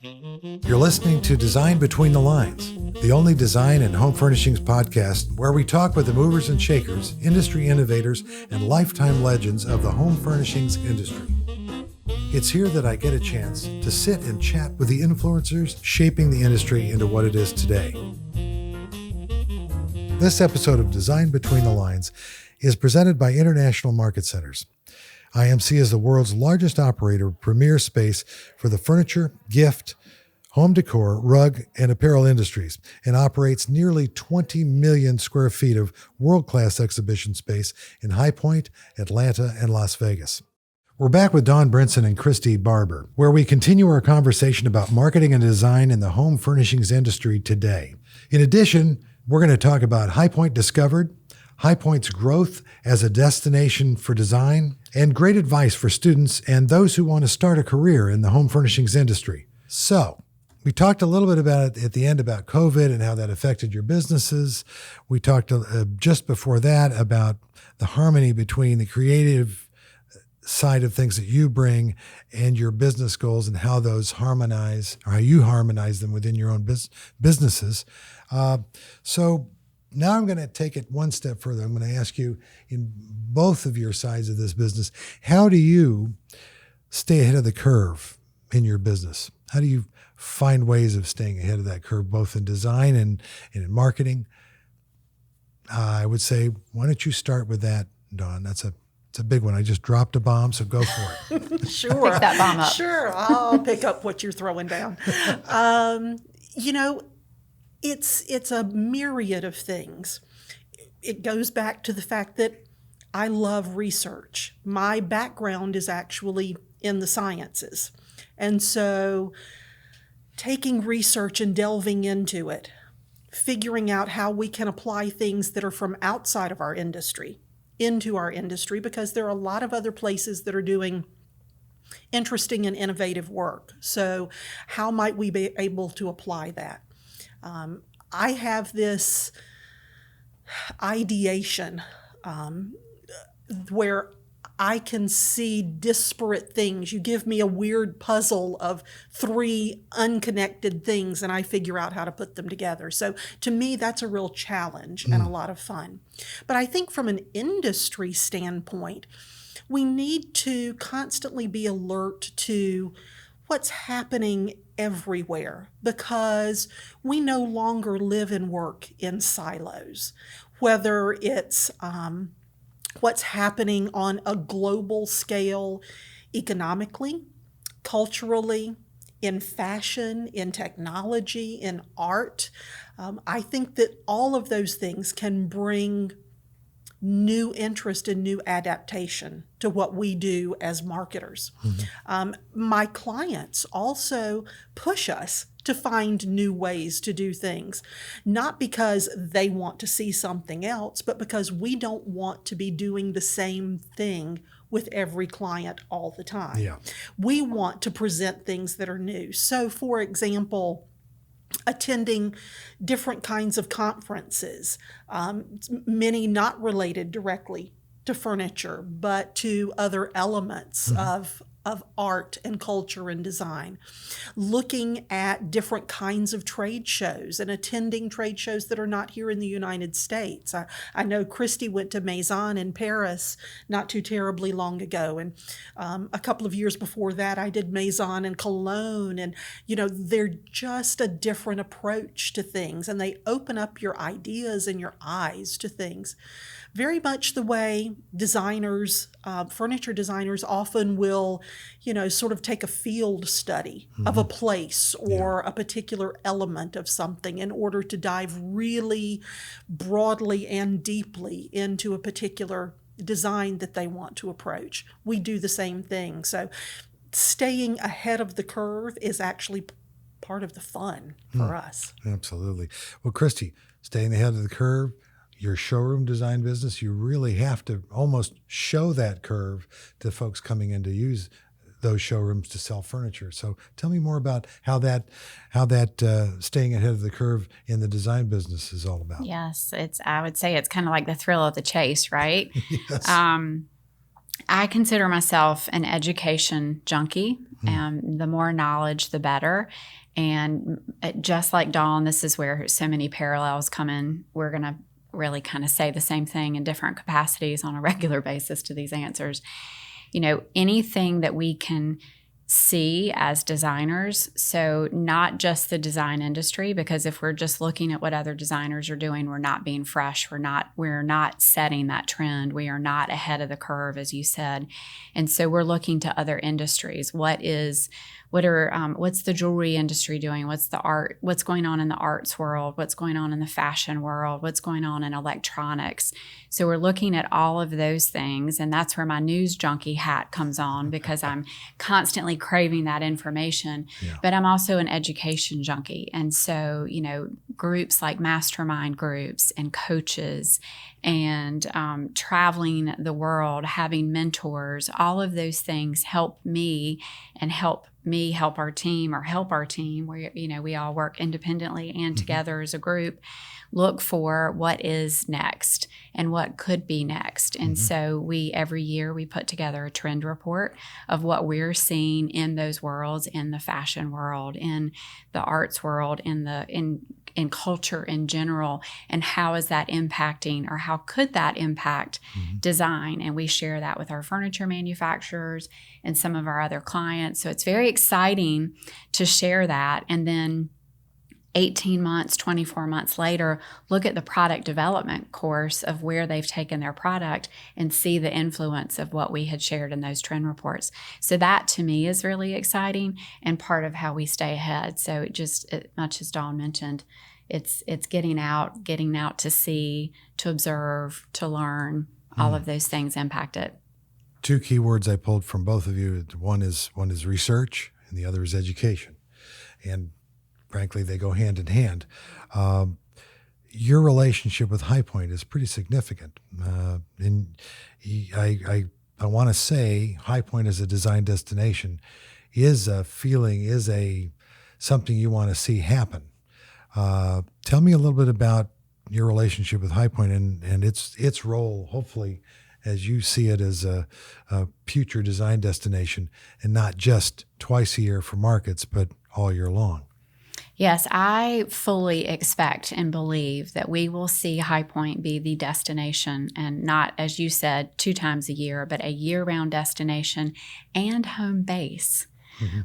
You're listening to Design Between the Lines, the only design and home furnishings podcast where we talk with the movers and shakers, industry innovators, and lifetime legends of the home furnishings industry. It's here that I get a chance to sit and chat with the influencers shaping the industry into what it is today. This episode of Design Between the Lines is presented by International Market Centers. IMC is the world's largest operator of premier space for the furniture, gift, home decor, rug, and apparel industries, and operates nearly 20 million square feet of world-class exhibition space in High Point, Atlanta, and Las Vegas. We're back with Dawn Brinson and Christi Barbour, where we continue our conversation about marketing and design in the home furnishings industry today. In addition, we're going to talk about High Point Discovered, High Point's growth as a destination for design, and great advice for students and those who want to start a career in the home furnishings industry. So, we talked a little bit about it at the end about COVID and how that affected your businesses. We talked just before that about the harmony between the creative side of things that you bring and your business goals and how those harmonize, or how you harmonize them within your own businesses. So now I'm going to take it one step further. I'm going to ask you, in both of your sides of this business, how do you stay ahead of the curve in your business? How do you find ways of staying ahead of that curve, both in design and in marketing? I would say, why don't you start with that, Dawn? It's a big one. I just dropped a bomb, so go for it. Sure. Pick that bomb up. Sure. I'll pick up what you're throwing down. It's a myriad of things. It goes back to the fact that I love research. My background is actually in the sciences. And so taking research and delving into it, figuring out how we can apply things that are from outside of our industry into our industry, because there are a lot of other places that are doing interesting and innovative work. So how might we be able to apply that? I have this ideation where I can see disparate things. You give me a weird puzzle of three unconnected things, and I figure out how to put them together. So to me, that's a real challenge and a lot of fun. But I think from an industry standpoint, we need to constantly be alert to what's happening everywhere, because we no longer live and work in silos, whether it's what's happening on a global scale economically, culturally, in fashion, in technology, in art. I think that all of those things can bring new interest and new adaptation to what we do as marketers. Mm-hmm. My clients also push us to find new ways to do things, not because they want to see something else, but because we don't want to be doing the same thing with every client all the time. Yeah. We want to present things that are new. So, for example, attending different kinds of conferences, many not related directly to furniture, but to other elements of art and culture and design. Looking at different kinds of trade shows and attending trade shows that are not here in the United States. I know Christi went to Maison in Paris not too terribly long ago. And a couple of years before that, I did Maison in Cologne. And, they're just a different approach to things. And they open up your ideas and your eyes to things. Very much the way designers, furniture designers often will, sort of take a field study of a place or a particular element of something in order to dive really broadly and deeply into a particular design that they want to approach. We do the same thing. So staying ahead of the curve is actually part of the fun for us. Absolutely. Well, Christi, staying ahead of the curve, your showroom design business, you really have to almost show that curve to folks coming in to use those showrooms to sell furniture. So tell me more about how that staying ahead of the curve in the design business is all about. Yes, I would say it's kind of like the thrill of the chase, right? Yes. I consider myself an education junkie. The more knowledge, the better. And just like Dawn, this is where so many parallels come in. We're going to really kind of say the same thing in different capacities on a regular basis to these answers. Anything that we can see as designers, so not just the design industry, because if we're just looking at what other designers are doing, we're not being fresh, we're not setting that trend, we are not ahead of the curve, as you said. And so we're looking to other industries. What's the jewelry industry doing? What's going on in the arts world? What's going on in the fashion world? What's going on in electronics? So we're looking at all of those things, and that's where my news junkie hat comes on, because I'm constantly craving that information. Yeah. But I'm also an education junkie. And so, groups like mastermind groups and coaches and traveling the world, having mentors, all of those things help me and help our team, where we all work independently and together as a group, look for what is next and what could be next. And so every year we put together a trend report of what we're seeing in those worlds, in the fashion world, in the arts world, in culture in general, and how is that impacting, or how could that impact design. And we share that with our furniture manufacturers and some of our other clients. So it's very exciting to share that. And then 18 months, 24 months later, look at the product development course of where they've taken their product and see the influence of what we had shared in those trend reports. So that to me is really exciting and part of how we stay ahead. So much as Dawn mentioned, it's getting out to see, to observe, to learn. All of those things impact it. Two key words I pulled from both of you. One is research, and the other is education. And frankly, they go hand in hand. Your relationship with High Point is pretty significant. And I want to say High Point as a design destination is a feeling, something you want to see happen. Tell me a little bit about your relationship with High Point and its role, hopefully, as you see it as a future design destination, and not just twice a year for markets, but all year long. Yes, I fully expect and believe that we will see High Point be the destination, and not, as you said, 2 times a year, but a year-round destination and home base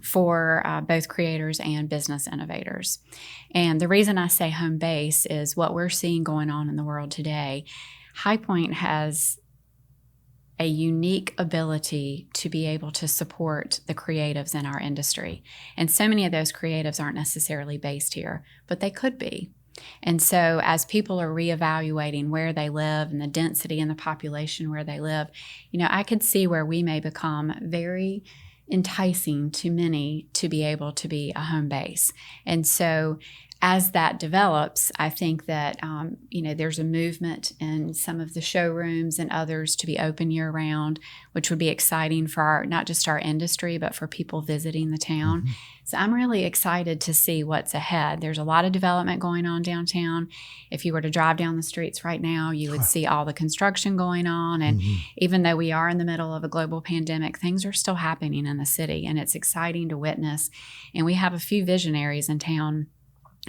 for both creators and business innovators. And the reason I say home base is what we're seeing going on in the world today. High Point has a unique ability to be able to support the creatives in our industry. And so many of those creatives aren't necessarily based here, but they could be. And so as people are reevaluating where they live and the density and the population where they live, I could see where we may become very enticing to many to be able to be a home base. And so as that develops, I think that, there's a movement in some of the showrooms and others to be open year round, which would be exciting for not just our industry, but for people visiting the town. So I'm really excited to see what's ahead. There's a lot of development going on downtown. If you were to drive down the streets right now, you would see all the construction going on. And even though we are in the middle of a global pandemic, things are still happening in the city, and it's exciting to witness. And we have a few visionaries in town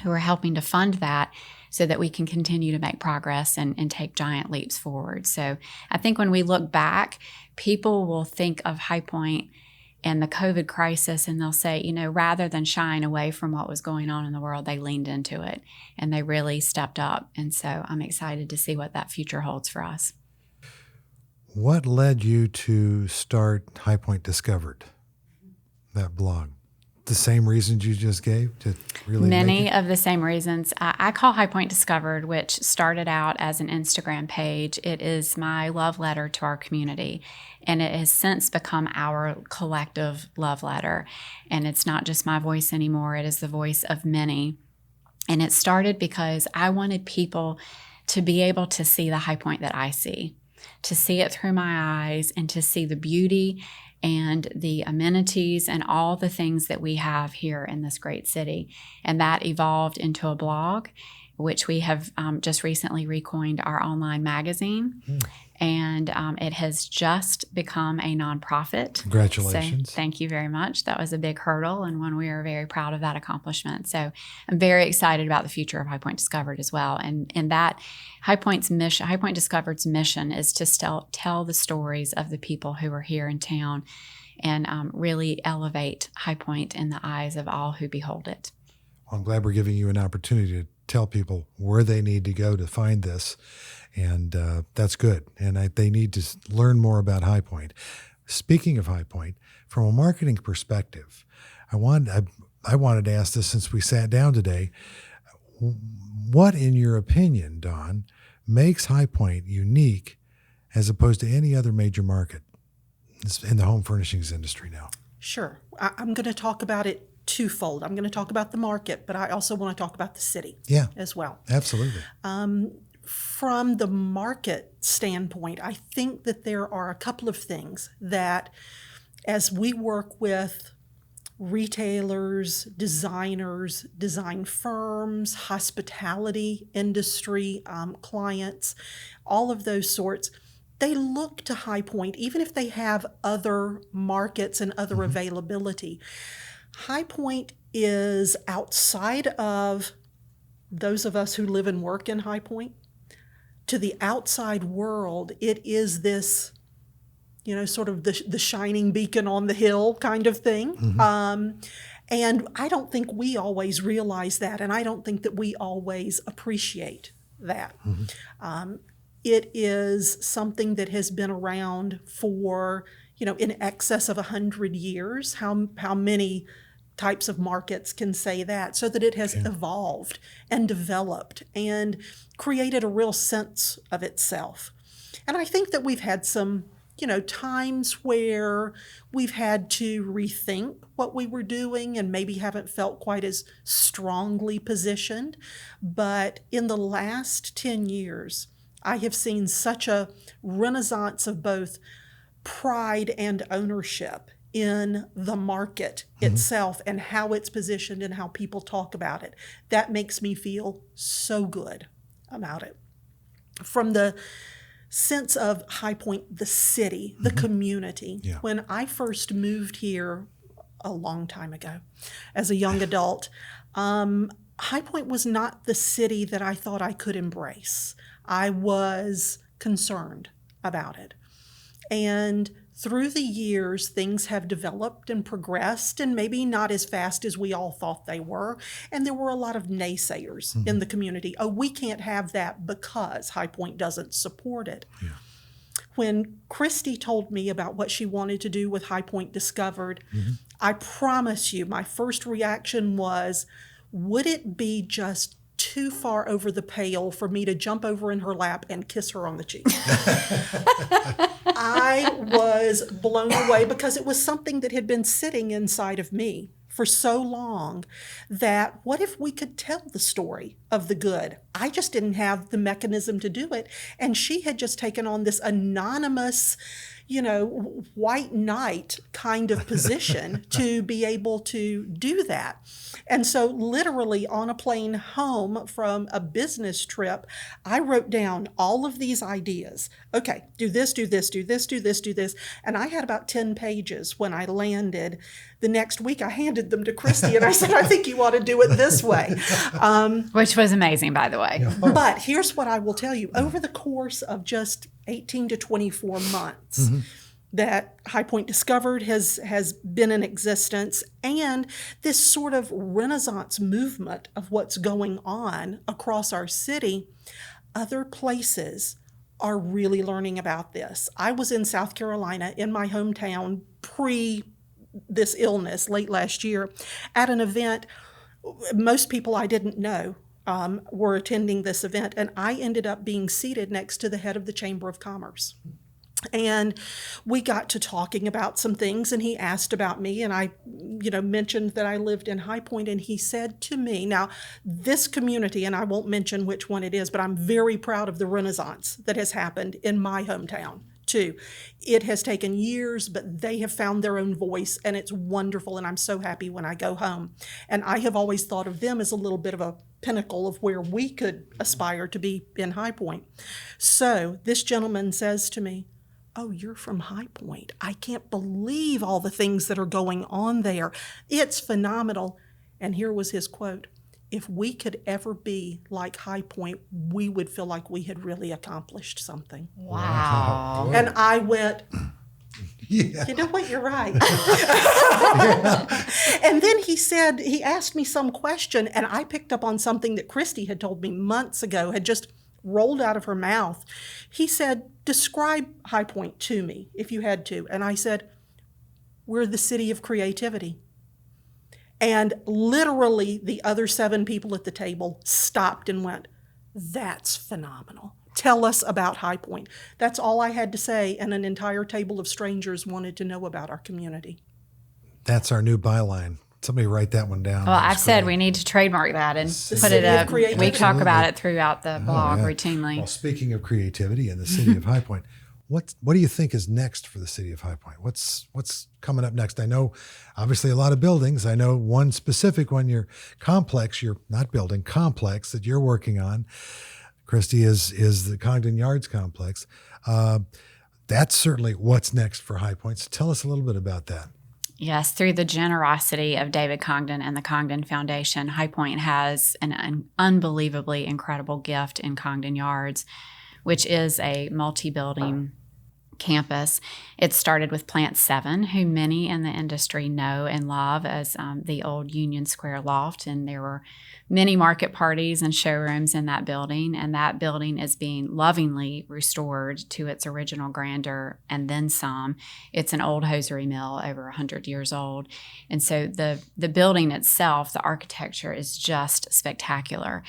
who are helping to fund that so that we can continue to make progress and take giant leaps forward. So I think when we look back, people will think of High Point and the COVID crisis, and they'll say, rather than shying away from what was going on in the world, they leaned into it and they really stepped up. And so I'm excited to see what that future holds for us. What led you to start High Point Discovered, that blog? The same reasons you just gave to really Many of the same reasons. I call High Point Discovered, which started out as an Instagram page. It is my love letter to our community, and it has since become our collective love letter. And it's not just my voice anymore. It is the voice of many. And it started because I wanted people to be able to see the High Point that I see, to see it through my eyes, and to see the beauty and the amenities and all the things that we have here in this great city. And that evolved into a blog, which we have just recently recoined our online magazine. and it has just become a nonprofit. Congratulations. So thank you very much. That was a big hurdle and one we are very proud of that accomplishment. So I'm very excited about the future of High Point Discovered as well. And that High Point Discovered's mission is to tell the stories of the people who are here in town and really elevate High Point in the eyes of all who behold it. Well, I'm glad we're giving you an opportunity to tell people where they need to go to find this. And that's good. And they need to learn more about High Point. Speaking of High Point, from a marketing perspective, I wanted to ask this since we sat down today. What, in your opinion, Dawn, makes High Point unique as opposed to any other major market in the home furnishings industry now? Sure. I'm going to talk about it twofold. I'm going to talk about the market, but I also want to talk about the city as well. Absolutely. From the market standpoint, I think that there are a couple of things that, as we work with retailers, designers, design firms, hospitality industry clients, all of those sorts, they look to High Point, even if they have other markets and other availability. High Point is outside of those of us who live and work in High Point. To the outside world, it is this, sort of the shining beacon on the hill kind of thing. And I don't think we always realize that, and I don't think that we always appreciate that. It is something that has been around for, in excess of 100 years. How many types of markets can say that? So that it has evolved and developed and created a real sense of itself. And I think that we've had some, times where we've had to rethink what we were doing and maybe haven't felt quite as strongly positioned. But in the last 10 years, I have seen such a renaissance of both pride and ownership in the market itself and how it's positioned and how people talk about it. That makes me feel so good about it. From the sense of High Point, the city, the community. When I first moved here a long time ago as a young adult, High Point was not the city that I thought I could embrace. I was concerned about it. And through the years, things have developed and progressed, and maybe not as fast as we all thought they were. And there were a lot of naysayers in the community. Oh, we can't have that because High Point doesn't support it. When Christi told me about what she wanted to do with High Point Discovered, I promise you, my first reaction was, would it be just too far over the pale for me to jump over in her lap and kiss her on the cheek? I was blown away because it was something that had been sitting inside of me for so long that what if we could tell the story of the good? I just didn't have the mechanism to do it. And she had just taken on this anonymous, white knight kind of position to be able to do that. And so literally on a plane home from a business trip, I wrote down all of these ideas. Okay, do this, do this, do this, do this, do this. And I had about 10 pages when I landed. The next week I handed them to Christi and I said, I think you ought to do it this way. Which was amazing, by the way. But here's what I will tell you. Over the course of just 18 to 24 months, that High Point Discovered has been in existence, and this sort of renaissance movement of what's going on across our city, other places are really learning about this. I was in South Carolina, in my hometown, pre this illness late last year, at an event. Most people I didn't know were attending this event, and I ended up being seated next to the head of the Chamber of Commerce. And we got to talking about some things, and he asked about me, and I, mentioned that I lived in High Point, and he said to me, now, this community, and I won't mention which one it is, but I'm very proud of the renaissance that has happened in my hometown too. It has taken years, but they have found their own voice, and it's wonderful, and I'm so happy when I go home. And I have always thought of them as a little bit of a pinnacle of where we could aspire to be in High Point. So this gentleman says to me, "Oh, you're from High Point. I can't believe all the things that are going on there. It's phenomenal." And here was his quote: "If we could ever be like High Point, we would feel like we had really accomplished something." Wow. And I went, Yeah. "You know what, you're right." And then he asked me some question, and I picked up on something that Christi had told me months ago, had just rolled out of her mouth. He said, "Describe High Point to me, if you had to." And I said, "We're the city of creativity." And literally the other 7 people at the table stopped and went, "That's phenomenal. Tell us about High Point." That's all I had to say, and an entire table of strangers wanted to know about our community. That's our new byline. Somebody write that one down. Well, That's I've said great. we need to trademark that and put it city of up. creativity. We talk about Absolutely. it throughout the blog yeah. routinely. Well, speaking of creativity in the city of High Point, what do you think is next for the city of High Point? What's coming up next? I know, obviously, a lot of buildings. I know one specific one, your complex, your not building, complex that you're working on, Christi, is the Congdon Yards complex. That's certainly what's next for High Point. So tell us a little bit about that. Yes, through the generosity of David Congdon and the Congdon Foundation, High Point has an unbelievably incredible gift in Congdon Yards, which is a multi-building campus. It started with Plant 7, who many in the industry know and love as the old Union Square loft, and there were many market parties and showrooms in that building, and that building is being lovingly restored to its original grandeur and then some. It's an old hosiery mill, over 100 years old, and so the building itself, the architecture is just spectacular.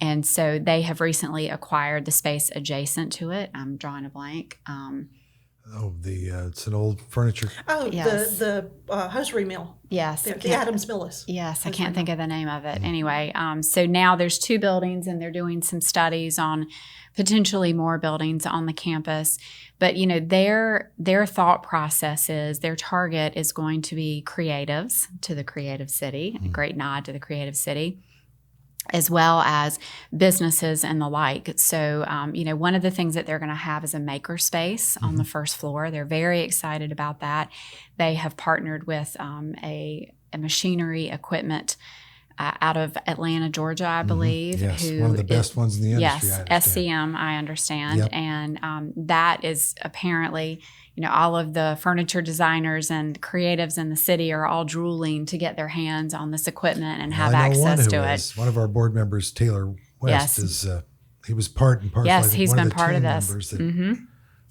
And so they have recently acquired the space adjacent to it. I'm drawing a blank. It's an old furniture. Oh, Yes. the hosiery mill. Yes. The Adams Millis. Yes, I can't think of the name of it. Anyway, so now there's 2 buildings, and they're doing some studies on potentially more buildings on the campus. But, you know, their thought process is their target is going to be creatives to the creative city, a great nod to the creative city, as well as businesses and the like. So, you know, one of the things that they're going to have is a maker space on the first floor. They're very excited about that. They have partnered with a machinery equiment out of Atlanta, Georgia, I believe. Yes, who one of the best ones in the industry. Yes, I understand. SCM, I understand. Yep. And that is apparently, you know, all of the furniture designers and creatives in the city are all drooling to get their hands on this equipment and have I know access one to who it. is. One of our board members, Taylor West, Yes. is he was part and parcel. Yes, I think, he's one been the part of team this. members that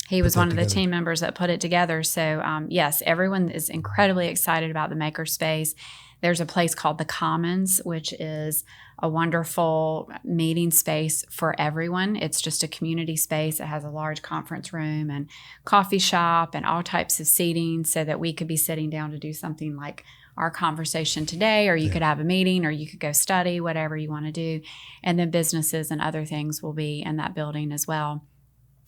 He was put that one of the together. team members that put it together. So, yes, everyone is incredibly excited about the makerspace. There's a place called The Commons, which is a wonderful meeting space for everyone. It's just a community space. It has a large conference room and coffee shop and all types of seating so that we could be sitting down to do something like our conversation today, or you could have a meeting, or you could go study, whatever you want to do. And then businesses and other things will be in that building as well.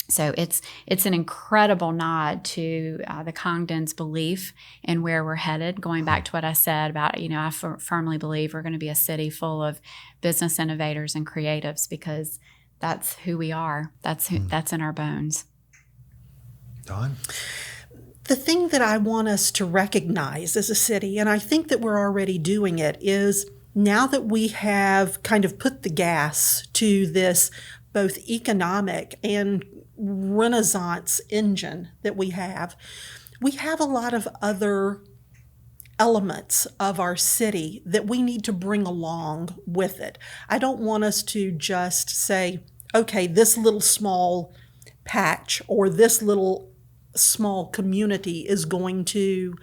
So it's an incredible nod to the Congdon's belief in where we're headed. Going back to what I said about, you know, I firmly believe we're going to be a city full of business innovators and creatives, because that's who we are. That's in our bones. Dawn? The thing that I want us to recognize as a city, and I think that we're already doing it, is now that we have kind of put the gas to this both economic and Renaissance engine that we have a lot of other elements of our city that we need to bring along with it. I don't want us to just say, okay, this little small patch or this little small community is going to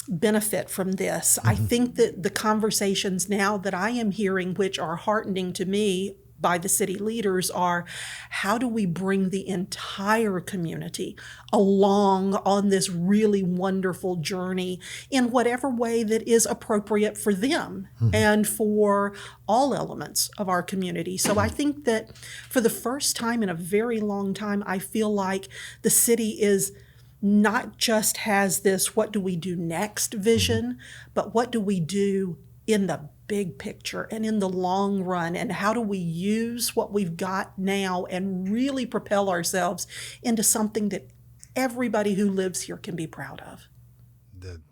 benefit from this. I think that the conversations now that I am hearing, which are heartening to me, by the city leaders are, how do we bring the entire community along on this really wonderful journey in whatever way that is appropriate for them and for all elements of our community. So I think that for the first time in a very long time, I feel like the city is not just has this what do we do next vision, but what do we do in the big picture and in the long run, and how do we use what we've got now and really propel ourselves into something that everybody who lives here can be proud of.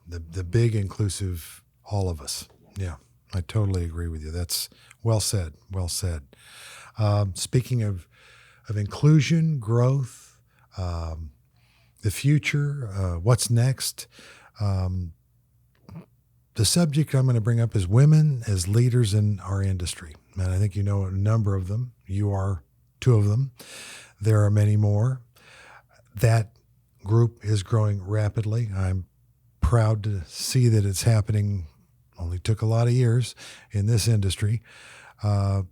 The big inclusive all of us. Yeah, I totally agree with you. That's well said. Well said. Speaking of inclusion, growth, the future, what's next? The subject I'm going to bring up is women as leaders in our industry. And I think you know a number of them. You are two of them. There are many more. That group is growing rapidly. I'm proud to see that it's happening. Only took a lot of years in this industry. How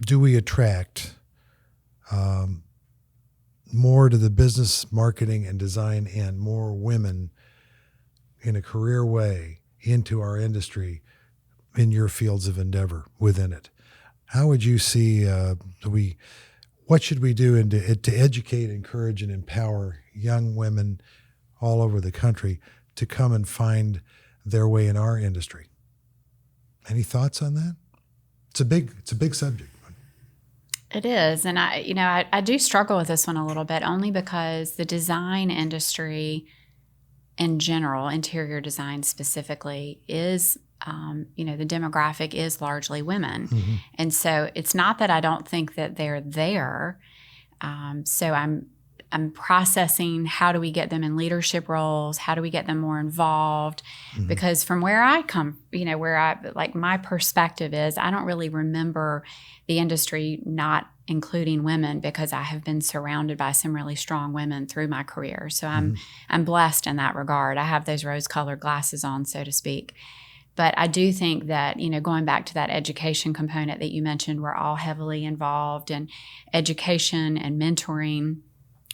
do we attract more to the business, marketing, and design and more women in a career way into our industry in your fields of endeavor within it? How would you see, what should we do to educate, encourage, and empower young women all over the country to come and find their way in our industry? Any thoughts on that? It's a big subject. It is. And I do struggle with this one a little bit, only because the design industry in general, interior design specifically, is, the demographic is largely women. Mm-hmm. And so it's not that I don't think that they're there. So I'm processing, how do we get them in leadership roles? How do we get them more involved? Mm-hmm. Because from where I come, my perspective is, I don't really remember the industry not including women, because I have been surrounded by some really strong women through my career. So I'm blessed in that regard. I have those rose-colored glasses on, so to speak. But I do think that, going back to that education component that you mentioned, we're all heavily involved in education and mentoring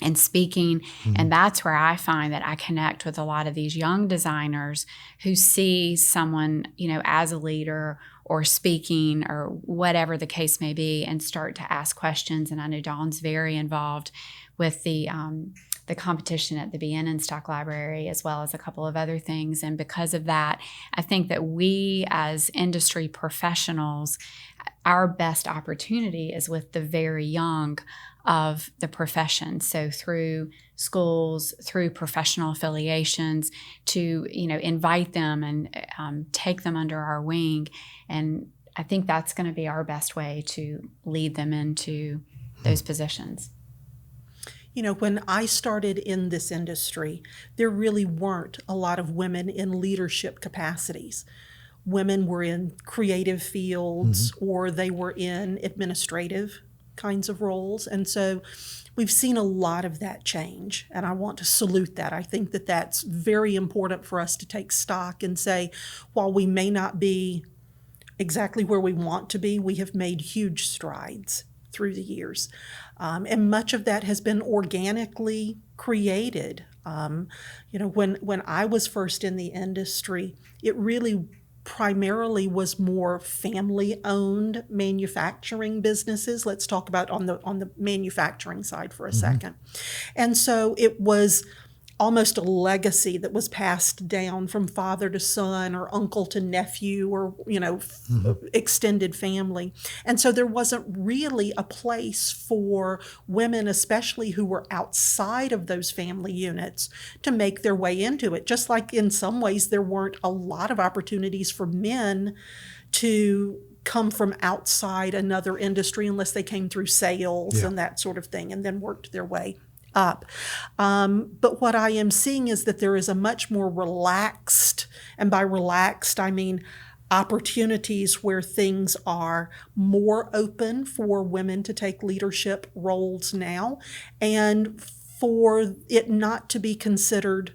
and speaking. Mm-hmm. And that's where I find that I connect with a lot of these young designers who see someone, as a leader or speaking or whatever the case may be, and start to ask questions. And I know Dawn's very involved with the competition at the Bienenstock Library, as well as a couple of other things. And because of that, I think that we as industry professionals, our best opportunity is with the very young of the profession. So through schools, through professional affiliations, to invite them and take them under our wing. And I think that's going to be our best way to lead them into those positions. When I started in this industry, there really weren't a lot of women in leadership capacities. Women were in creative fields, mm-hmm. or they were in administrative kinds of roles. And so we've seen a lot of that change, and I want to salute that. I think that that's very important for us to take stock and say, while we may not be exactly where we want to be, we have made huge strides through the years. And much of that has been organically created. When I was first in the industry, it really primarily was more family-owned manufacturing businesses. Let's talk about on the manufacturing side for a mm-hmm. second. And so it was almost a legacy that was passed down from father to son or uncle to nephew or, mm-hmm. extended family. And so there wasn't really a place for women, especially who were outside of those family units, to make their way into it. Just like in some ways there weren't a lot of opportunities for men to come from outside another industry unless they came through sales and that sort of thing, and then worked their way up. But what I am seeing is that there is a much more relaxed, and by relaxed, I mean opportunities where things are more open for women to take leadership roles now, and for it not to be considered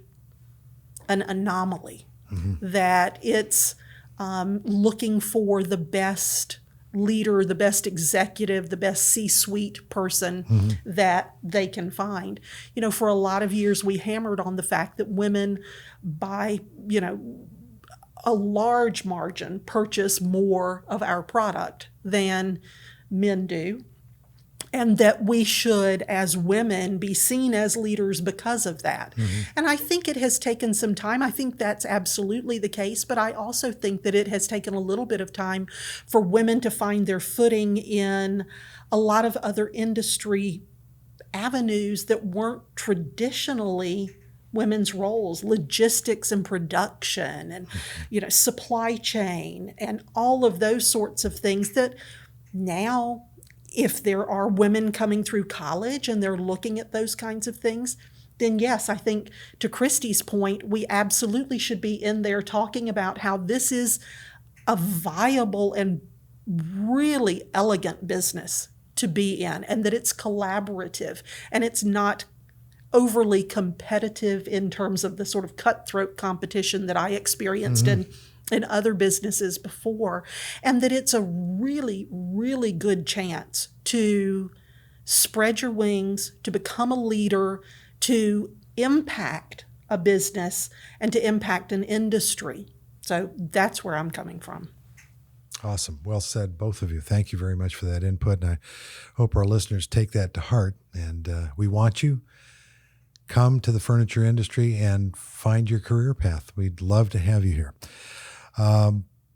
an anomaly, mm-hmm. that it's looking for the best leader, the best executive, the best C-suite person that they can find. For a lot of years, we hammered on the fact that women, by, a large margin, purchase more of our product than men do. And that we should, as women, be seen as leaders because of that. And I think it has taken some time. I think that's absolutely the case. But I also think that it has taken a little bit of time for women to find their footing in a lot of other industry avenues that weren't traditionally women's roles, logistics and production and, supply chain and all of those sorts of things that now, if there are women coming through college and they're looking at those kinds of things, then yes, I think to Christi's point, we absolutely should be in there talking about how this is a viable and really elegant business to be in, and that it's collaborative and it's not overly competitive in terms of the sort of cutthroat competition that I experienced in other businesses before, and that it's a really, really good chance to spread your wings, to become a leader, to impact a business, and to impact an industry. So that's where I'm coming from. Awesome. Well said, both of you. Thank you very much for that input, and I hope our listeners take that to heart. And we want you. Come to the furniture industry and find your career path. We'd love to have you here.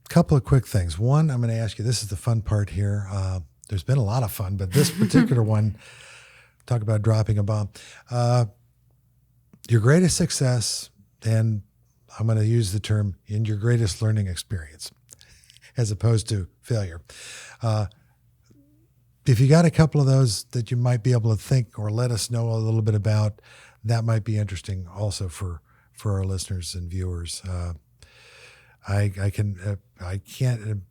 Couple of quick things. One, I'm going to ask you, this is the fun part here. There's been a lot of fun, but this particular one, talk about dropping a bomb. Your greatest success, and I'm going to use the term, in your greatest learning experience, as opposed to failure. If you got a couple of those that you might be able to think or let us know a little bit about, that might be interesting also for our listeners and viewers. I can't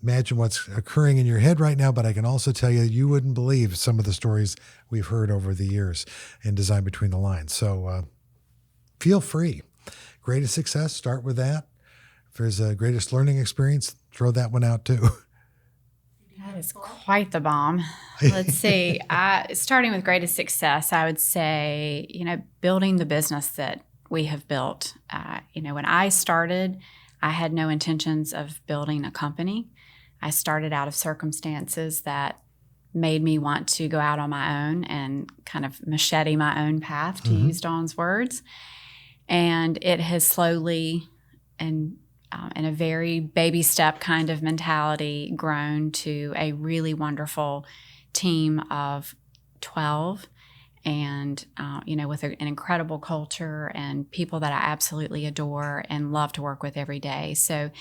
imagine what's occurring in your head right now, but I can also tell you wouldn't believe some of the stories we've heard over the years in Design Between the Lines. So feel free. Greatest success, start with that. If there's a greatest learning experience, throw that one out too. That is quite the bomb. Let's see. Starting with greatest success, I would say, building the business that we have built. When I started, I had no intentions of building a company. I started out of circumstances that made me want to go out on my own and kind of machete my own path, to use Dawn's words. And it has slowly and in a very baby step kind of mentality grown to a really wonderful team of 12 and, with an incredible culture and people that I absolutely adore and love to work with every day. So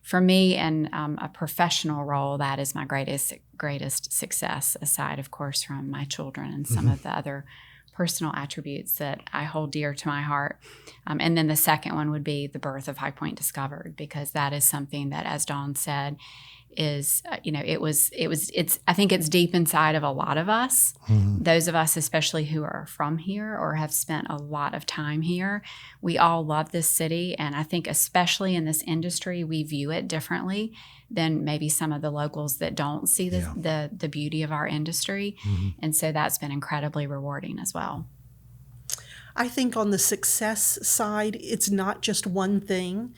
for me, in a professional role, that is my greatest success, aside, of course, from my children and some of the other personal attributes that I hold dear to my heart. And then the second one would be the birth of High Point Discovered, because that is something that, as Dawn said, is, I think it's deep inside of a lot of us, those of us especially who are from here or have spent a lot of time here. We all love this city, and I think especially in this industry, we view it differently than maybe some of the locals that don't see the beauty of our industry. And so that's been incredibly rewarding as well. I think on the success side, it's not just one thing.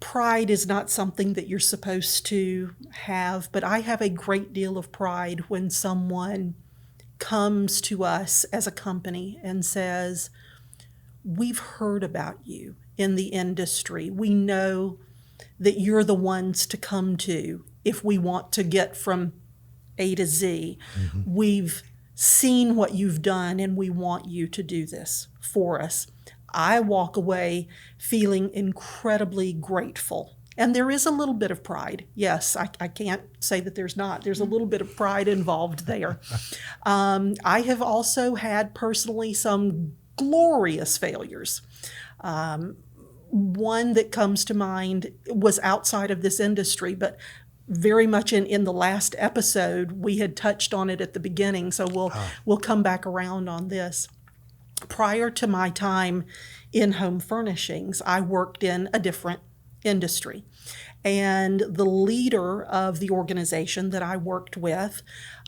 Pride is not something that you're supposed to have, but I have a great deal of pride when someone comes to us as a company and says, we've heard about you in the industry. We know that you're the ones to come to if we want to get from A to Z. We've seen what you've done and we want you to do this for us. I walk away feeling incredibly grateful. And there is a little bit of pride. Yes, I can't say that there's not. There's a little bit of pride involved there. I have also had personally some glorious failures. One that comes to mind was outside of this industry, but very much in the last episode, we had touched on it at the beginning, so we'll come back around on this. prior to my time in home furnishings, I worked in a different industry. And the leader of the organization that I worked with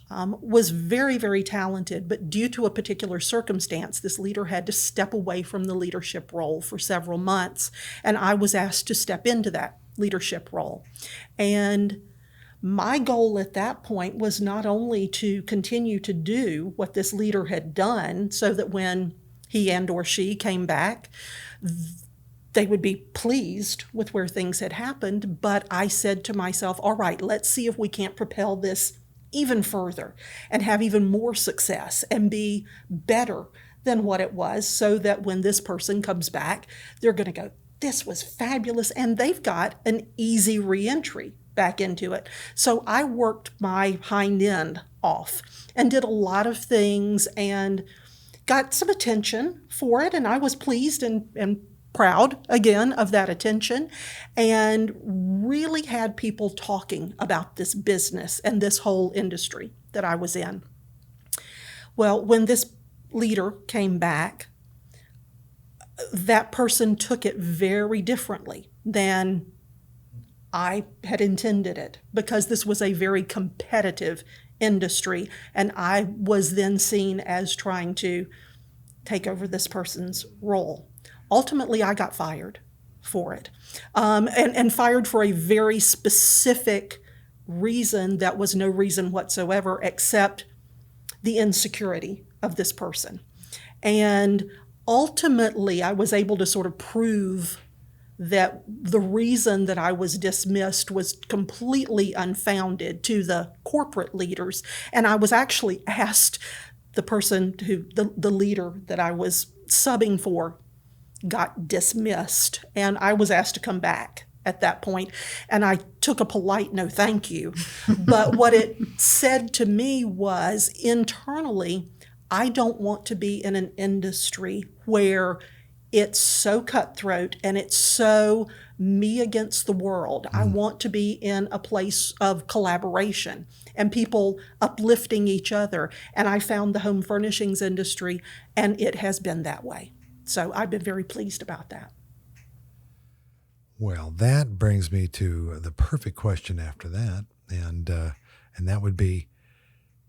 was very, very talented, but due to a particular circumstance, this leader had to step away from the leadership role for several months, and I was asked to step into that leadership role. And my goal at that point was not only to continue to do what this leader had done so that when he and or she came back, they would be pleased with where things had happened, but I said to myself, all right, let's see if we can't propel this even further and have even more success and be better than what it was, so that when this person comes back, they're going to go, this was fabulous, and they've got an easy reentry back into it. So I worked my hind end off and did a lot of things and got some attention for it, and I was pleased and proud again of that attention, and really had people talking about this business and this whole industry that I was in. Well, when this leader came back, that person took it very differently than I had intended it, because this was a very competitive industry, and I was then seen as trying to take over this person's role. Ultimately, I got fired for it, and fired for a very specific reason that was no reason whatsoever except the insecurity of this person. And ultimately, I was able to sort of prove that the reason that I was dismissed was completely unfounded to the corporate leaders. And I was actually asked, the person the leader that I was subbing for got dismissed, and I was asked to come back at that point, and I took a polite no thank you. But what it said to me was, internally, I don't want to be in an industry where it's so cutthroat and it's so me against the world. I want to be in a place of collaboration and people uplifting each other. And I found the home furnishings industry, and it has been that way. So I've been very pleased about that. Well, that brings me to the perfect question after that, and that would be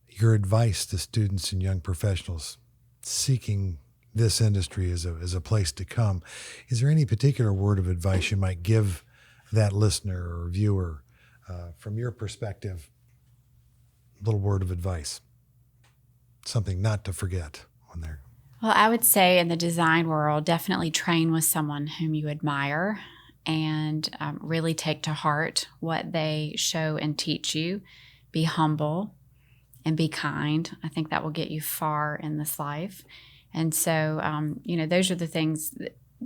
your advice to students and young professionals seeking this industry as a place to come. Is there any particular word of advice you might give that listener or viewer from your perspective? A little word of advice, something not to forget when they're. Well, I would say in the design world, definitely train with someone whom you admire, and really take to heart what they show and teach you. Be humble and be kind. I think that will get you far in this life. And so, those are the things,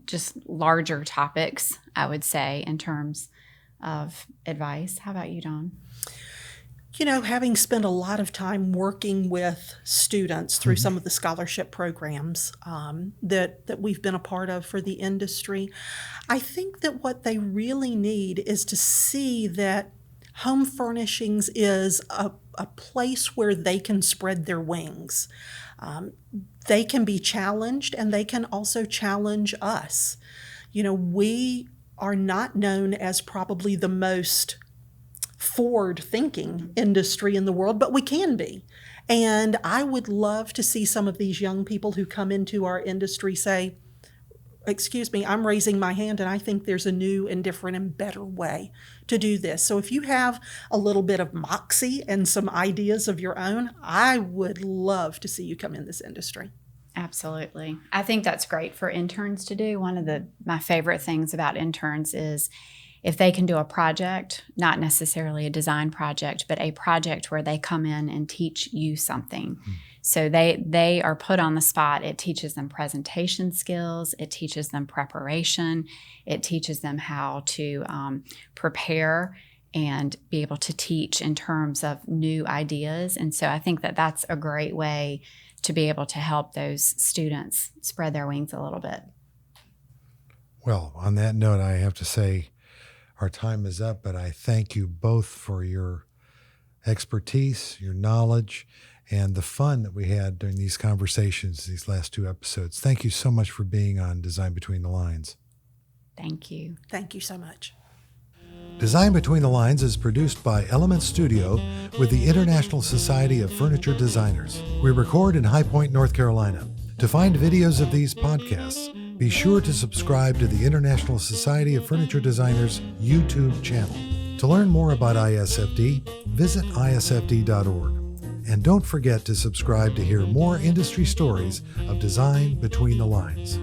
just larger topics, I would say, in terms of advice. How about you, Dawn? Having spent a lot of time working with students through some of the scholarship programs that we've been a part of for the industry, I think that what they really need is to see that home furnishings is a place where they can spread their wings. They can be challenged, and they can also challenge us. We are not known as probably the most forward-thinking industry in the world, but we can be. And I would love to see some of these young people who come into our industry say, excuse me, I'm raising my hand, and I think there's a new and different and better way to do this. So if you have a little bit of moxie and some ideas of your own, I would love to see you come in this industry. Absolutely. I think that's great for interns to do. One of my favorite things about interns is if they can do a project, not necessarily a design project, but a project where they come in and teach you something. So they are put on the spot. It teaches them presentation skills. It teaches them preparation. It teaches them how to prepare and be able to teach in terms of new ideas. And so I think that that's a great way to be able to help those students spread their wings a little bit. Well, on that note, I have to say our time is up, but I thank you both for your expertise, your knowledge, and the fun that we had during these conversations, these last 2 episodes. Thank you so much for being on Design Between the Lines. Thank you. Thank you so much. Design Between the Lines is produced by Element Studio with the International Society of Furniture Designers. We record in High Point, North Carolina. To find videos of these podcasts, be sure to subscribe to the International Society of Furniture Designers YouTube channel. To learn more about ISFD, visit isfd.org. And don't forget to subscribe to hear more industry stories of Design Between the Lines.